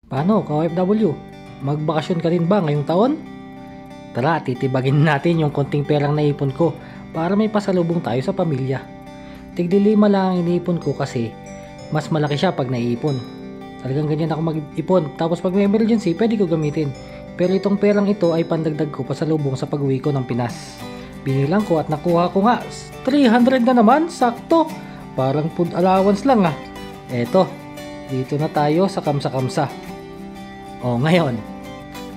Paano, ka-OFW? Magbakasyon ka rin ba ngayong taon? Tara, titibagin natin yung konting perang naipon ko para may pasalubong tayo sa pamilya. Tigdi-5 lang ang iniipon ko kasi mas malaki siya pag naiipon. Talagang ganyan ako mag-ipon. Tapos pag may emergency, pwede ko gamitin. Pero itong perang ito ay pandagdag ko pasalubong sa pag-uwi ko ng Pinas. Binilang ko at nakuha ko nga 300 na naman, sakto. Parang food allowance lang ah. Eto, dito na tayo sa kamsa-kamsa. O ngayon,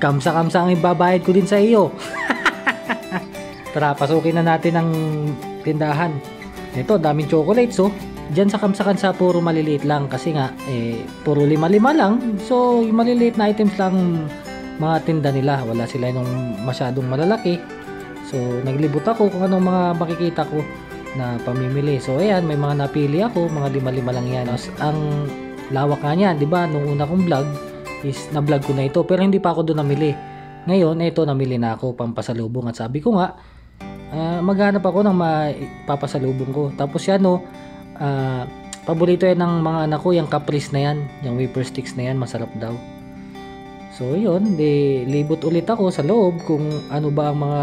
kamsa-kamsa ang ibabayad ko din sa iyo. Tara, pasukin na natin ang tindahan. Ito, daming chocolates oh. Diyan sa kamsa-kamsa puro maliliit lang kasi nga puro 5 lang. So, yung maliliit na items lang mga tinda nila. Wala sila nung masyadong malalaki. So, naglibot ako kung anong mga makikita ko na pamimili. So, ayan, may mga napili ako, mga 5 lang yan. Ang lawak nga niyan, 'di ba? Nung una kong vlog is na-vlog ko na ito pero hindi pa ako doon namili. Ngayon, ito namili na ako pampasalubong at sabi ko nga maghanap ako ng mapapasalubong ko. Tapos yan paborito yan ng mga anak ko, yung Caprice na yan, yung wafer sticks na yan, masarap daw. So yun, libot ulit ako sa loob kung ano ba ang mga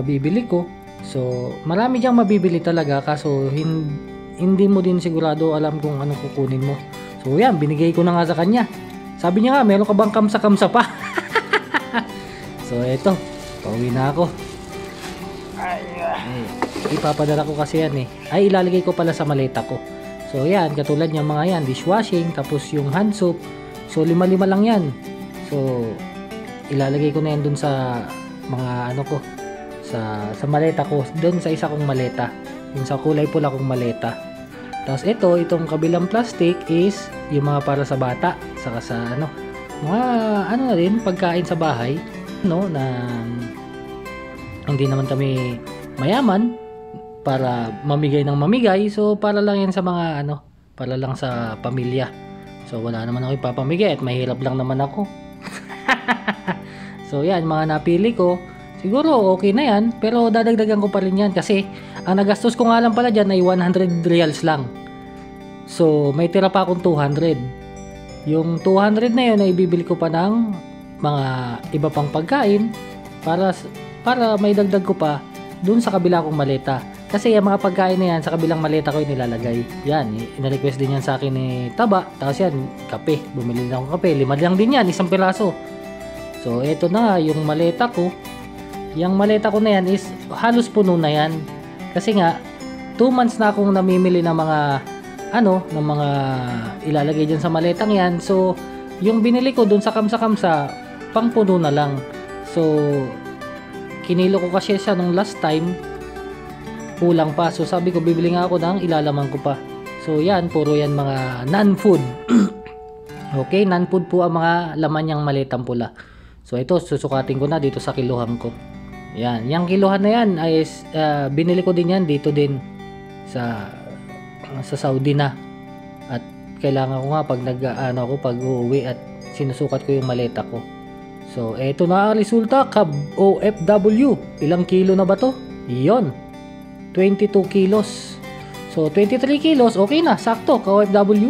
mabibili ko. So marami diyang mabibili talaga kaso hindi mo din sigurado alam kung anong kukunin mo. So yan, binigay ko na nga sa kanya. Sabi niya nga, meron ka bang kamsa-kamsa pa? So eto, pauwi na ako. Ipapadala ko kasi yan ay ilalagay ko pala sa maleta ko. So yan, katulad yung mga yan, dishwashing, tapos yung hand soap. So 5 lang yan. So ilalagay ko na yan dun sa mga ano ko, sa maleta ko, dun sa isa kong maleta, yung sa kulay pula kong maleta. Tapos itong kabilang plastic is yung mga para sa bata, saka sa mga na rin pagkain sa bahay, na hindi naman kami mayaman para mamigay ng mamigay. So para lang yan sa mga para lang sa pamilya. So wala naman ako ipapamigay at mahirap lang naman ako. So yan, mga napili ko. Siguro okay na yan, pero dadagdagan ko pa rin yan kasi ang nagastos ko nga lang pala dyan ay 100 reals lang. So may tira pa akong 200. Yung 200 na yun ay ibibili ko pa ng mga iba pang pagkain para may dagdag ko pa dun sa kabila kong maleta. Kasi yung mga pagkain na yan sa kabilang maleta ko yung nilalagay. Yan, ina-request din yan sa akin ni Taba. Tapos yan, kape. Bumili na akong kape. 5 lang din yan, 1 piraso. So eto na yung maleta ko. Yung maleta ko na yan is halos puno na yan. Kasi nga 2 months na akong namimili ng mga ng mga ilalagay dyan sa maletang yan. So yung binili ko dun sa kamsa-kamsa pang puno na lang. So kinilo ko kasi siya nung last time, kulang pa. So sabi ko bibili nga ako ng ilalaman ko pa. So yan, puro yan mga non-food. Okay, non-food po ang mga laman niyang maletang pula. So ito, susukatin ko na dito sa kiluhan ko. Yan, yung kiluhan na yan ay binili ko din yan dito din sa Saudi na. At kailangan ko nga pag pag uuwi at sinusukat ko yung maleta ko. So eto na ang resulta, OFW. Ilang kilo na ba to? Iyon, 22 kilos. So 23 kilos, okay na, sakto, OFW.